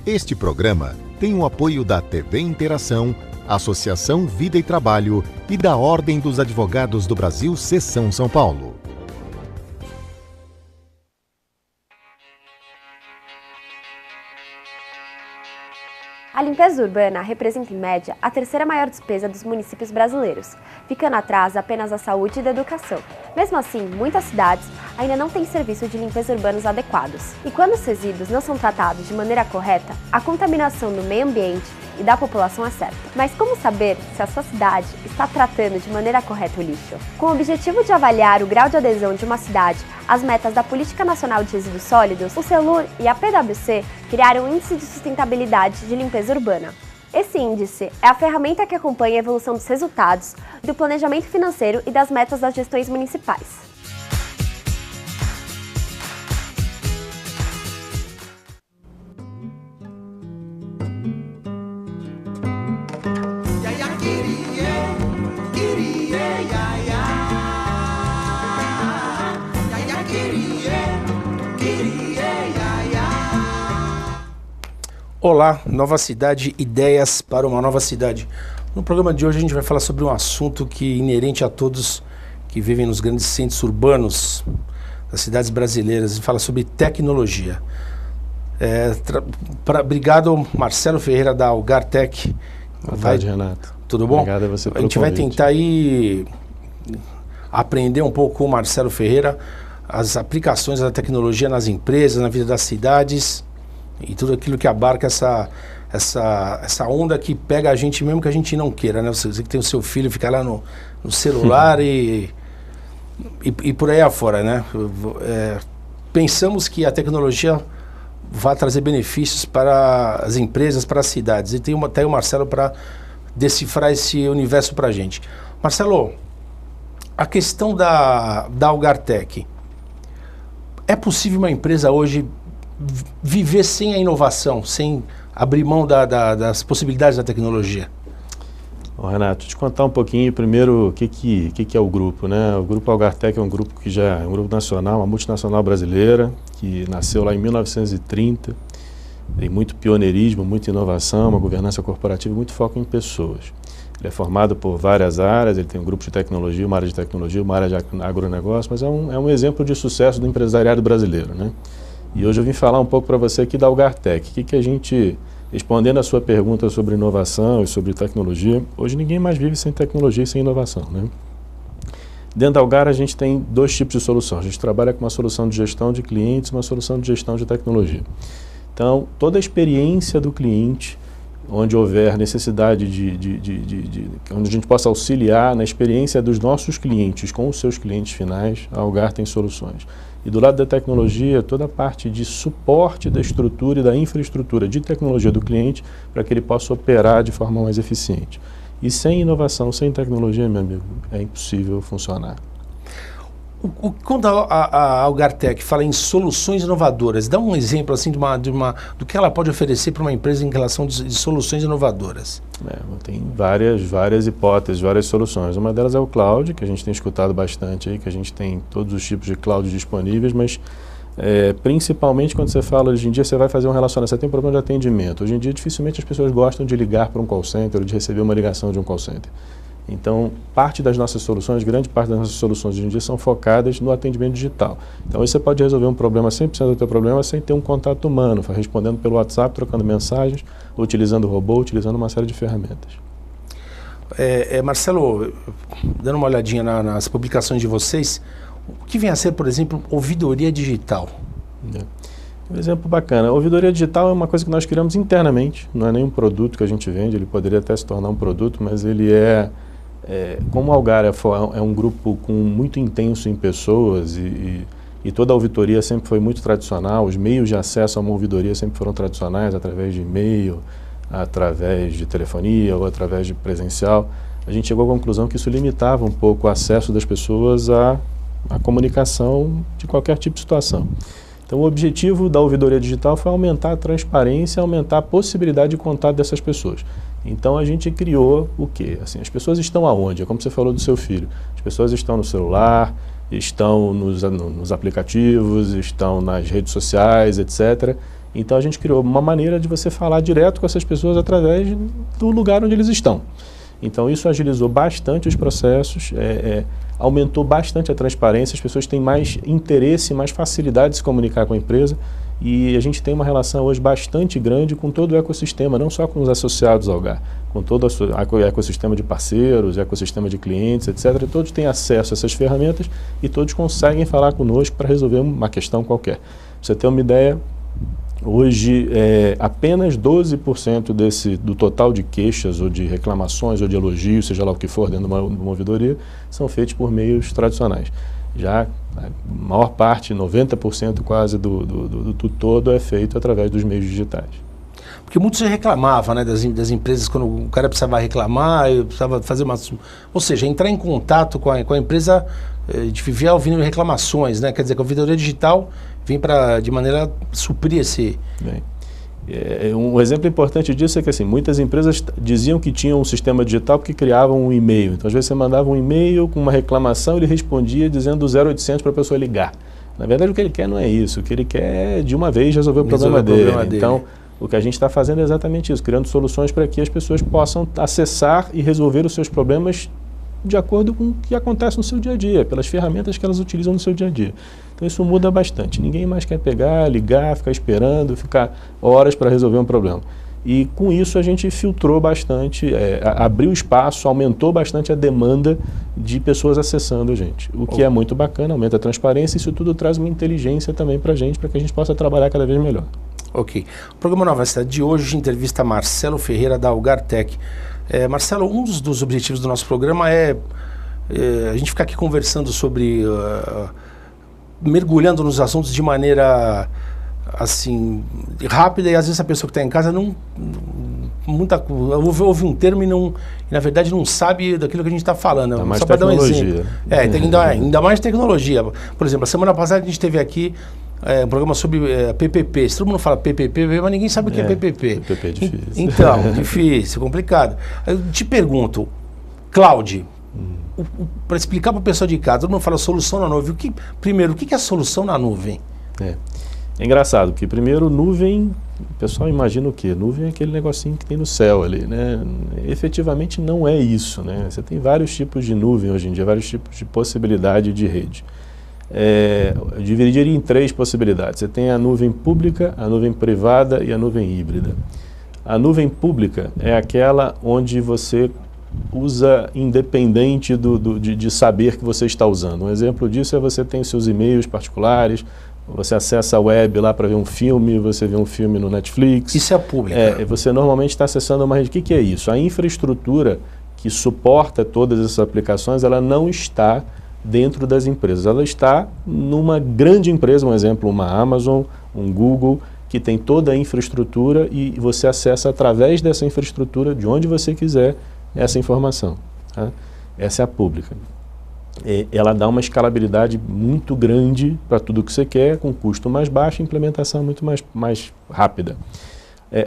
Este programa tem o apoio da TV Interação, Associação Vida e Trabalho e da Ordem dos Advogados do Brasil, Seção São Paulo. A limpeza urbana representa, em média, a terceira maior despesa dos municípios brasileiros, ficando atrás apenas da saúde e da educação. Mesmo assim, muitas cidades ainda não têm serviço de limpeza urbanos adequados. E quando os resíduos não são tratados de maneira correta, a contaminação do meio ambiente e da população é certa. Mas como saber se a sua cidade está tratando de maneira correta o lixo? Com o objetivo de avaliar o grau de adesão de uma cidade às metas da Política Nacional de Resíduos Sólidos, o CELUR e a PwC criaram o Índice de Sustentabilidade de Limpeza Urbana. Esse índice é a ferramenta que acompanha a evolução dos resultados, do planejamento financeiro e das metas das gestões municipais. Olá, Nova Cidade, ideias para uma nova cidade. No programa de hoje a gente vai falar sobre um assunto que é inerente a todos que vivem nos grandes centros urbanos das cidades brasileiras. A gente fala sobre tecnologia. Obrigado, Marcelo Ferreira da Algartec. Boa tarde, Renato. Tudo bom? Obrigado a você pelo convite. A gente vai tentar aí aprender um pouco com o Marcelo Ferreira as aplicações da tecnologia nas empresas, na vida das cidades e tudo aquilo que abarca essa onda que pega a gente mesmo que a gente não queira, né? Você que tem o seu filho, fica lá no celular e por aí afora, né? Pensamos que a tecnologia vai trazer benefícios para as empresas, para as cidades. E tem o Marcelo para decifrar esse universo para a gente. Marcelo, a questão da Algartec. É possível uma empresa hoje viver sem a inovação, sem abrir mão das possibilidades da tecnologia? Renato, te contar um pouquinho primeiro o que é o grupo, né? O Grupo Algartec é um grupo que já é um grupo nacional, uma multinacional brasileira, que nasceu lá em 1930, tem muito pioneirismo, muita inovação, uma governança corporativa, muito foco em pessoas. Ele é formado por várias áreas, ele tem um grupo de tecnologia, uma área de tecnologia, uma área de agronegócio, mas é um exemplo de sucesso do empresariado brasileiro, né? E hoje eu vim falar um pouco para você aqui da Algartec. O que a gente, respondendo a sua pergunta sobre inovação e sobre tecnologia, hoje ninguém mais vive sem tecnologia e sem inovação, né? Dentro da Algar a gente tem dois tipos de solução. A gente trabalha com uma solução de gestão de clientes e uma solução de gestão de tecnologia. Então, toda a experiência do cliente, onde houver necessidade onde a gente possa auxiliar na experiência dos nossos clientes com os seus clientes finais, a Algar tem soluções. E do lado da tecnologia, toda a parte de suporte da estrutura e da infraestrutura de tecnologia do cliente para que ele possa operar de forma mais eficiente. E sem inovação, sem tecnologia, meu amigo, é impossível funcionar. Quando a Algartec fala em soluções inovadoras, dá um exemplo assim do que ela pode oferecer para uma empresa em relação de soluções inovadoras. Tem várias hipóteses, várias soluções. Uma delas é o cloud, que a gente tem escutado bastante aí, que a gente tem todos os tipos de cloud disponíveis, mas principalmente quando você fala hoje em dia, você vai fazer um relacionamento, você tem um problema de atendimento. Hoje em dia, dificilmente as pessoas gostam de ligar para um call center ou de receber uma ligação de um call center. Então, parte das nossas soluções, grande parte das nossas soluções hoje em dia são focadas no atendimento digital. Então, aí você pode resolver um problema, 100% do teu problema, sem ter um contato humano, respondendo pelo WhatsApp, trocando mensagens, utilizando robô, utilizando uma série de ferramentas. Marcelo, dando uma olhadinha nas publicações de vocês, o que vem a ser, por exemplo, ouvidoria digital? Um exemplo bacana. A ouvidoria digital é uma coisa que nós criamos internamente, não é nenhum produto que a gente vende, ele poderia até se tornar um produto, mas ele como a Algar é um grupo muito intenso em pessoas e toda a auditoria sempre foi muito tradicional, os meios de acesso a uma ouvidoria sempre foram tradicionais, através de e-mail, através de telefonia ou através de presencial, a gente chegou à conclusão que isso limitava um pouco o acesso das pessoas à comunicação de qualquer tipo de situação. Então, o objetivo da ouvidoria digital foi aumentar a transparência, aumentar a possibilidade de contato dessas pessoas. Então, a gente criou o quê? Assim, as pessoas estão aonde? É como você falou do seu filho. As pessoas estão no celular, estão nos aplicativos, estão nas redes sociais, etc. Então a gente criou uma maneira de você falar direto com essas pessoas através do lugar onde eles estão. Então isso agilizou bastante os processos, aumentou bastante a transparência, as pessoas têm mais interesse, mais facilidade de se comunicar com a empresa e a gente tem uma relação hoje bastante grande com todo o ecossistema, não só com os associados ao GAR, com todo o ecossistema de parceiros, ecossistema de clientes, etc. Todos têm acesso a essas ferramentas e todos conseguem falar conosco para resolver uma questão qualquer. Pra você ter uma ideia, hoje, apenas 12% do total de queixas ou de reclamações ou de elogios, seja lá o que for, dentro de uma ouvidoria, são feitos por meios tradicionais. Já a maior parte, 90% quase do todo, é feito através dos meios digitais. Porque muito se reclamava, né, das empresas, quando o cara precisava reclamar, precisava fazer uma... Ou seja, entrar em contato com a empresa, de viver ouvindo reclamações, né? Quer dizer, que a ouvidoria digital vem de maneira a suprir esse... Bem, um exemplo importante disso é que assim, muitas empresas diziam que tinham um sistema digital porque criavam um e-mail. Então, às vezes você mandava um e-mail com uma reclamação, ele respondia dizendo 0800 para a pessoa ligar. Na verdade, o que ele quer não é isso. O que ele quer é, de uma vez, resolver o problema dele. Então, o que a gente está fazendo é exatamente isso, criando soluções para que as pessoas possam acessar e resolver os seus problemas de acordo com o que acontece no seu dia a dia, pelas ferramentas que elas utilizam no seu dia a dia. Então isso muda bastante. Ninguém mais quer pegar, ligar, ficar esperando, ficar horas para resolver um problema. E com isso a gente filtrou bastante, abriu espaço, aumentou bastante a demanda de pessoas acessando a gente. O que é muito bacana, aumenta a transparência e isso tudo traz uma inteligência também para a gente que a gente possa trabalhar cada vez melhor. Ok. O programa Nova Cidade de hoje entrevista Marcelo Ferreira da Algartec. Marcelo, um dos objetivos do nosso programa é a gente ficar aqui conversando sobre, mergulhando nos assuntos de maneira assim, rápida, e às vezes a pessoa que está em casa ouve um termo e na verdade não sabe daquilo que a gente está falando. Tá mais só para dar um tecnologia. exemplo. Ainda mais tecnologia. Por exemplo, a semana passada a gente teve aqui um programa sobre PPP. Todo mundo fala PPP, mas ninguém sabe o que é PPP. PPP é difícil. Então, difícil, complicado. Eu te pergunto, cloud, para explicar para a pessoa de casa, todo mundo fala solução na nuvem. Primeiro, o que é a solução na nuvem? É engraçado, porque primeiro nuvem, o pessoal imagina o quê? Nuvem é aquele negocinho que tem no céu ali, né? Efetivamente não é isso, né? Você tem vários tipos de nuvem hoje em dia, vários tipos de possibilidade de rede. Eu dividiria em 3 possibilidades. Você tem a nuvem pública, a nuvem privada e a nuvem híbrida. A nuvem pública é aquela onde você usa independente de saber que você está usando. Um exemplo disso é você tem seus e-mails particulares, você acessa a web lá para ver um filme, você vê um filme no Netflix. Isso é pública. Você normalmente está acessando uma rede. O que é isso? A infraestrutura que suporta todas essas aplicações, ela não está dentro das empresas. Ela está numa grande empresa, um exemplo, uma Amazon, um Google, que tem toda a infraestrutura e você acessa através dessa infraestrutura, de onde você quiser, essa informação. Tá? Essa é a pública. Ela dá uma escalabilidade muito grande para tudo que você quer, com custo mais baixo e implementação muito mais rápida.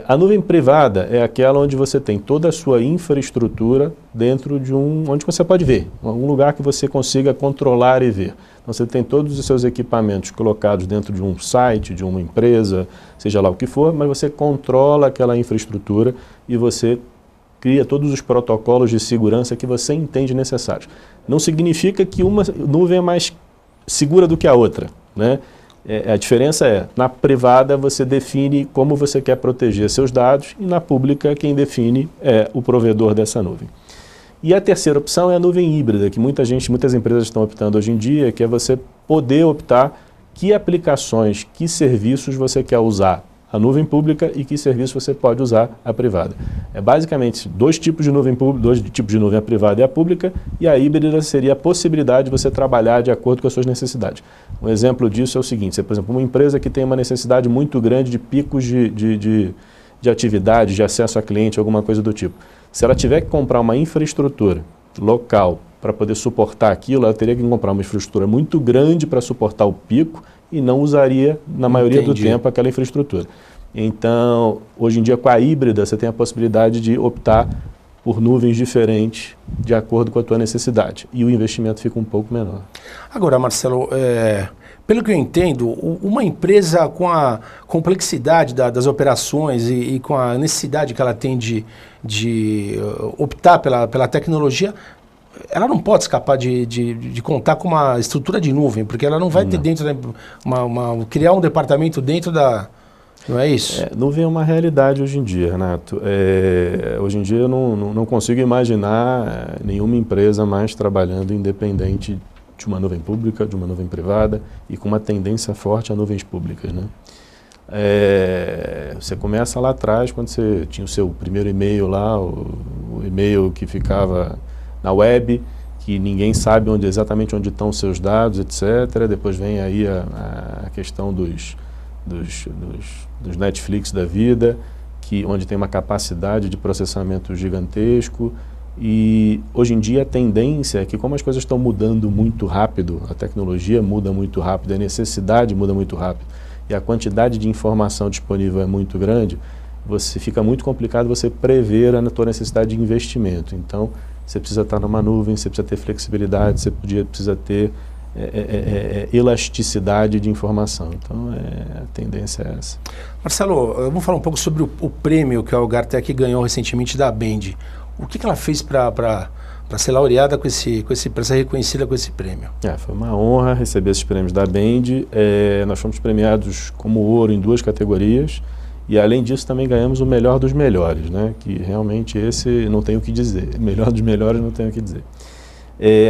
A nuvem privada é aquela onde você tem toda a sua infraestrutura dentro de onde você pode ver, um lugar que você consiga controlar e ver. Então você tem todos os seus equipamentos colocados dentro de um site, de uma empresa, seja lá o que for, mas você controla aquela infraestrutura e você cria todos os protocolos de segurança que você entende necessários. Não significa que uma nuvem é mais segura do que a outra, né? A diferença é, na privada você define como você quer proteger seus dados e na pública quem define é o provedor dessa nuvem. E a terceira opção é a nuvem híbrida, que muitas empresas estão optando hoje em dia, que é você poder optar que aplicações, que serviços você quer usar a nuvem pública e que serviço você pode usar a privada. É basicamente dois tipos de nuvem, a privada e a pública, e a híbrida seria a possibilidade de você trabalhar de acordo com as suas necessidades. Um exemplo disso é o seguinte, por exemplo, uma empresa que tem uma necessidade muito grande de picos de atividade, de acesso a cliente, alguma coisa do tipo. Se ela tiver que comprar uma infraestrutura local para poder suportar aquilo, ela teria que comprar uma infraestrutura muito grande para suportar o pico e não usaria, na maioria do tempo, aquela infraestrutura. Então, hoje em dia, com a híbrida, você tem a possibilidade de optar por nuvens diferentes de acordo com a tua necessidade. E o investimento fica um pouco menor. Agora, Marcelo, pelo que eu entendo, uma empresa com a complexidade das operações e com a necessidade que ela tem de optar pela tecnologia, ela não pode escapar de contar com uma estrutura de nuvem, porque ela não vai ter dentro, criar um departamento dentro da... Não é isso? Nuvem é uma realidade hoje em dia, Renato. Hoje em dia eu não consigo imaginar nenhuma empresa mais trabalhando independente de uma nuvem pública, de uma nuvem privada e com uma tendência forte a nuvens públicas, né? Você começa lá atrás, quando você tinha o seu primeiro e-mail lá, o e-mail que ficava na web, que ninguém sabe exatamente onde estão os seus dados, etc. Depois vem aí a questão dos Netflix da vida, onde tem uma capacidade de processamento gigantesco. E hoje em dia a tendência é que, como as coisas estão mudando muito rápido, a tecnologia muda muito rápido, a necessidade muda muito rápido e a quantidade de informação disponível é muito grande, fica muito complicado você prever a tua necessidade de investimento. Então, você precisa estar numa nuvem, você precisa ter flexibilidade, você precisa ter elasticidade de informação. Então, a tendência é essa. Marcelo, vamos falar um pouco sobre o prêmio que a Algartec ganhou recentemente da Bend. O que ela fez para ser laureada para ser reconhecida com esse prêmio? Foi uma honra receber esses prêmios da Bend. Nós fomos premiados como ouro em 2 categorias e, além disso, também ganhamos o melhor dos melhores, né? Que realmente esse não tenho o que dizer. Melhor dos melhores não tenho o que dizer.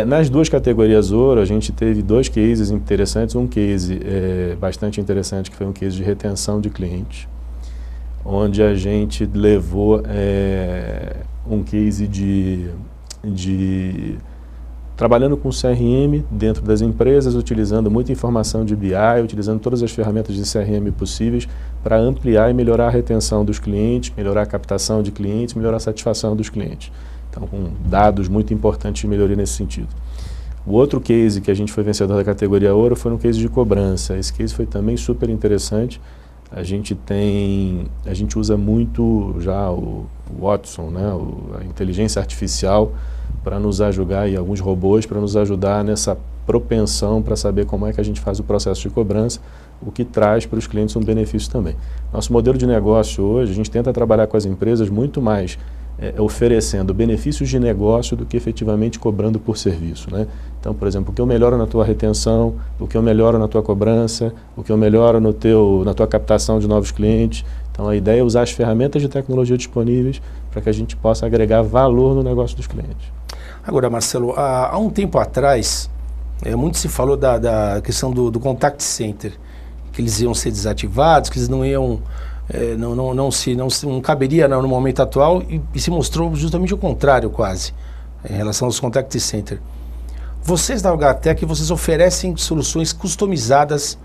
Nas 2 categorias ouro, a gente teve 2 cases interessantes. Um case bastante interessante, que foi um case de retenção de clientes, onde a gente levou um case de trabalhando com CRM dentro das empresas, utilizando muita informação de BI, utilizando todas as ferramentas de CRM possíveis para ampliar e melhorar a retenção dos clientes, melhorar a captação de clientes, melhorar a satisfação dos clientes. Então, com dados muito importantes de melhoria nesse sentido. O outro case que a gente foi vencedor da categoria ouro foi no case de cobrança. Esse case foi também super interessante. A gente usa muito já o Watson, né, a inteligência artificial, para nos ajudar, e alguns robôs para nos ajudar nessa propensão para saber como é que a gente faz o processo de cobrança, o que traz para os clientes um benefício também. Nosso modelo de negócio hoje, a gente tenta trabalhar com as empresas muito mais oferecendo benefícios de negócio do que efetivamente cobrando por serviço, né? Então, por exemplo, o que eu melhoro na tua retenção, o que eu melhoro na tua cobrança, o que eu melhoro na tua captação de novos clientes. Então, a ideia é usar as ferramentas de tecnologia disponíveis para que a gente possa agregar valor no negócio dos clientes. Agora, Marcelo, há um tempo atrás, muito se falou da questão do contact center, que eles iam ser desativados, que eles não iam... não caberia no momento atual e se mostrou justamente o contrário quase em relação aos contact center. Vocês da Algartec, vocês oferecem soluções customizadas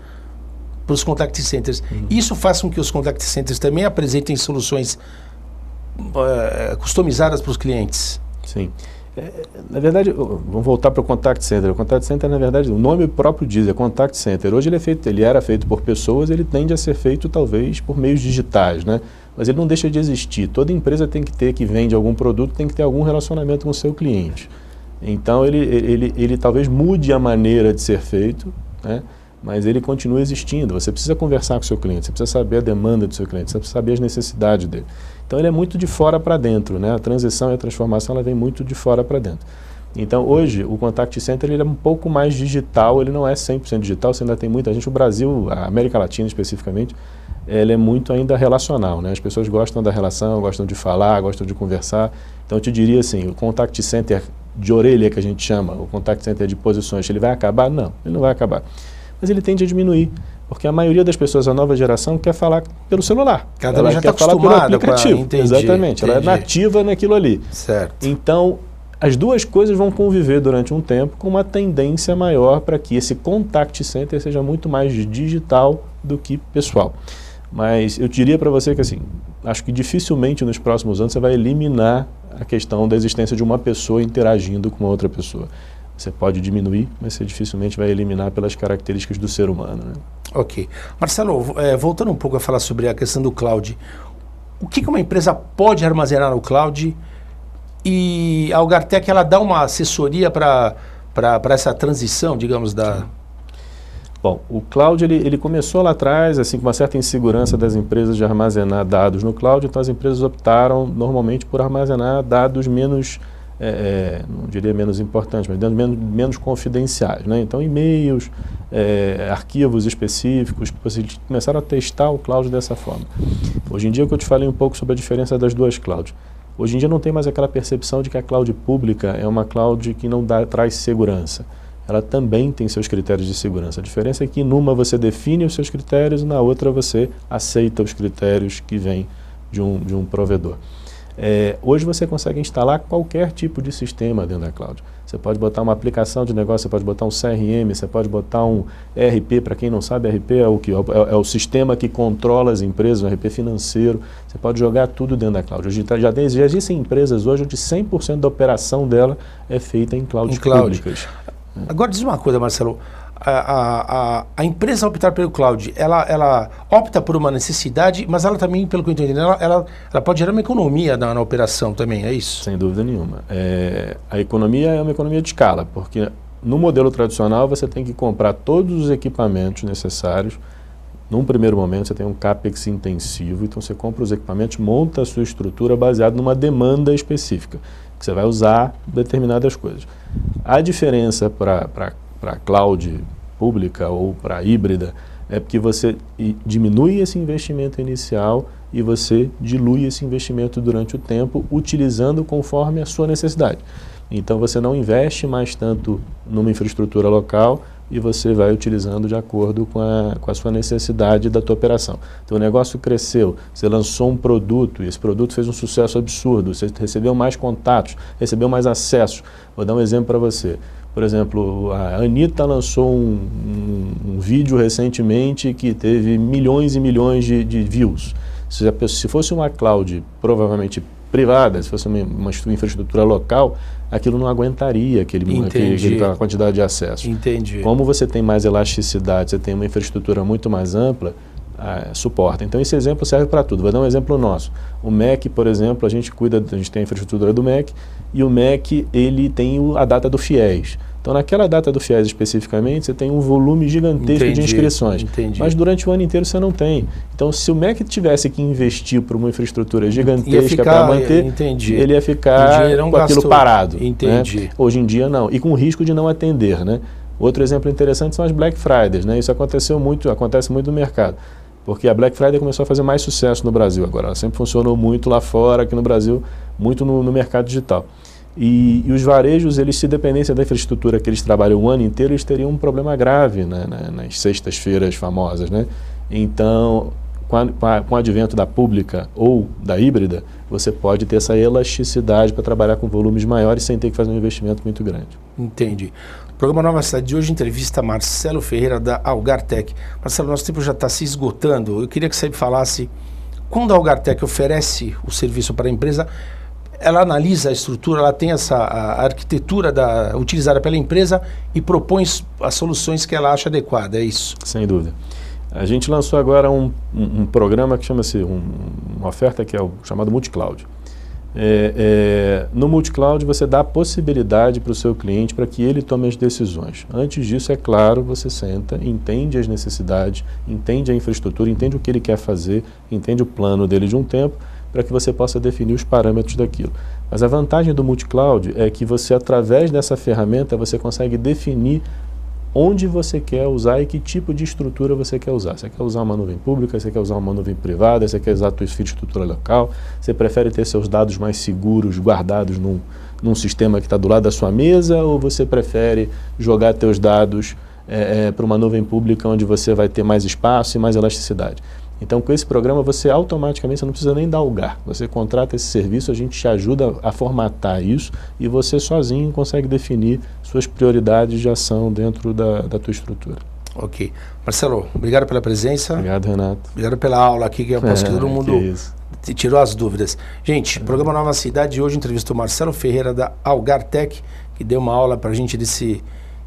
para os contact centers. Isso faz com que os contact centers também apresentem soluções customizadas para os clientes? Sim. Na verdade, vamos voltar para o contact center. O contact center, na verdade, o nome próprio diz, é contact center. Hoje ele era feito por pessoas, ele tende a ser feito talvez por meios digitais, né? Mas ele não deixa de existir. Toda empresa tem que ter, que vende algum produto, tem que ter algum relacionamento com o seu cliente. Então ele talvez mude a maneira de ser feito, né? Mas ele continua existindo. Você precisa conversar com o seu cliente, você precisa saber a demanda do seu cliente, você precisa saber as necessidades dele. Então ele é muito de fora para dentro, né? A transição e a transformação ela vem muito de fora para dentro. Então hoje o contact center ele é um pouco mais digital, ele não é 100% digital, você ainda tem muita gente, o Brasil, a América Latina especificamente, ele é muito ainda relacional, né? As pessoas gostam da relação, gostam de falar, gostam de conversar. Então eu te diria assim, o contact center de orelha que a gente chama, o contact center de posições, ele vai acabar? Não, ele não vai acabar. Mas ele tende a diminuir, porque a maioria das pessoas, a nova geração, quer falar pelo celular. Ela já está acostumada com aplicativo. Entendi, exatamente, entendi. Ela é nativa naquilo ali. Certo. Então, as duas coisas vão conviver durante um tempo com uma tendência maior para que esse contact center seja muito mais digital do que pessoal. Mas eu diria para você que assim, acho que dificilmente nos próximos anos você vai eliminar a questão da existência de uma pessoa interagindo com outra pessoa. Você pode diminuir, mas você dificilmente vai eliminar pelas características do ser humano, né? Ok. Marcelo, voltando um pouco a falar sobre a questão do cloud, o que uma empresa pode armazenar no cloud E a Algartec, ela dá uma assessoria para essa transição, digamos, da... Bom, o cloud ele começou lá atrás, assim, com uma certa insegurança das empresas de armazenar dados no cloud, então as empresas optaram normalmente por armazenar dados menos, não diria menos importantes, mas menos confidenciais, né? Então e-mails, arquivos específicos, vocês começaram a testar o cloud dessa forma. Hoje em dia, eu te falei um pouco sobre a diferença das duas clouds. Hoje em dia não tem mais aquela percepção de que a cloud pública é uma cloud que não traz segurança. Ela também tem seus critérios de segurança. A diferença é que numa você define os seus critérios e na outra você aceita os critérios que vêm de um provedor. Hoje você consegue instalar qualquer tipo de sistema dentro da cloud. Você pode botar uma aplicação de negócio, você pode botar um CRM, você pode botar um ERP. Para quem não sabe, ERP é o que? É o sistema que controla as empresas, um ERP financeiro. Você pode jogar tudo dentro da cloud. Hoje já existem empresas hoje onde 100% da operação dela é feita em clouds públicas. Agora diz uma coisa, Marcelo, a empresa optar pelo cloud, ela opta por uma necessidade, mas ela também, pelo que eu entendi, ela pode gerar uma economia na operação também, é isso? Sem dúvida nenhuma. A economia é uma economia de escala, porque no modelo tradicional você tem que comprar todos os equipamentos necessários. Num primeiro momento você tem um CAPEX intensivo, então você compra os equipamentos, monta a sua estrutura baseada numa demanda específica, que você vai usar determinadas coisas. A diferença para a cloud pública ou para a híbrida é porque você diminui esse investimento inicial e você dilui esse investimento durante o tempo, utilizando conforme a sua necessidade. Então você não investe mais tanto numa infraestrutura local e você vai utilizando de acordo com a sua necessidade da tua operação. Então o negócio cresceu, você lançou um produto e esse produto fez um sucesso absurdo, você recebeu mais contatos, recebeu mais acessos. Vou dar um exemplo para você. Por exemplo, a Anitta lançou um vídeo recentemente que teve milhões e milhões de views. Se fosse uma cloud provavelmente privada, se fosse uma infraestrutura local, aquilo não aguentaria aquela quantidade de acesso. Entendi. Como você tem mais elasticidade, você tem uma infraestrutura muito mais ampla, suporta. Então esse exemplo serve para tudo. Vou dar um exemplo nosso. O Mac, por exemplo, a gente tem a infraestrutura do Mac e o Mac ele tem a data do FIES. Então naquela data do FIES especificamente você tem um volume gigantesco de inscrições. Mas durante o ano inteiro você não tem. Então se o Mac tivesse que investir por uma infraestrutura gigantesca para manter, ele ia ficar com aquilo parado. Entendi. Né? Hoje em dia não. E com risco de não atender. Né? Outro exemplo interessante são as Black Fridays. Né? Isso acontece muito no mercado. Porque a Black Friday começou a fazer mais sucesso no Brasil agora. Ela sempre funcionou muito lá fora, aqui no Brasil, muito no mercado digital. E os varejos, eles, se dependessem da infraestrutura que eles trabalham o ano inteiro, eles teriam um problema grave, né, nas sextas-feiras famosas. Né? Então, com o advento da pública ou da híbrida, você pode ter essa elasticidade para trabalhar com volumes maiores sem ter que fazer um investimento muito grande. Entendi. O programa Nova Cidade de hoje entrevista Marcelo Ferreira da Algartec. Marcelo, nosso tempo já está se esgotando. Eu queria que você me falasse, quando a Algartec oferece o serviço para a empresa, ela analisa a estrutura, ela tem a arquitetura utilizada pela empresa e propõe as soluções que ela acha adequada, é isso? Sem dúvida. A gente lançou agora um programa que chama-se, uma oferta que é o chamado Multicloud. No Multicloud você dá a possibilidade para o seu cliente para que ele tome as decisões. Antes disso, é claro, você senta, entende as necessidades, entende a infraestrutura, entende o que ele quer fazer, entende o plano dele de um tempo, para que você possa definir os parâmetros daquilo. Mas a vantagem do Multicloud é que você, através dessa ferramenta, você consegue definir onde você quer usar e que tipo de estrutura você quer usar. Você quer usar uma nuvem pública, você quer usar uma nuvem privada, você quer usar a sua infraestrutura local, você prefere ter seus dados mais seguros, guardados num sistema que está do lado da sua mesa, ou você prefere jogar seus dados para uma nuvem pública onde você vai ter mais espaço e mais elasticidade. Então, com esse programa, você automaticamente, você não precisa nem dar lugar. Você contrata esse serviço, a gente te ajuda a formatar isso e você sozinho consegue definir suas prioridades de ação dentro da tua estrutura. Ok. Marcelo, obrigado pela presença. Obrigado, Renato. Obrigado pela aula aqui, que eu posso que todo mundo tirou as dúvidas. Gente, o programa Nova Cidade de hoje entrevistou Marcelo Ferreira da Algartec, que deu uma aula para a gente desse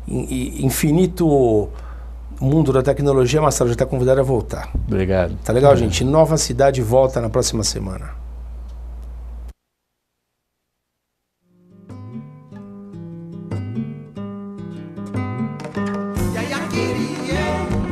infinito mundo da tecnologia. Marcelo, já está convidado a voltar. Obrigado. Tá legal, gente? Nova Cidade volta na próxima semana. yeah.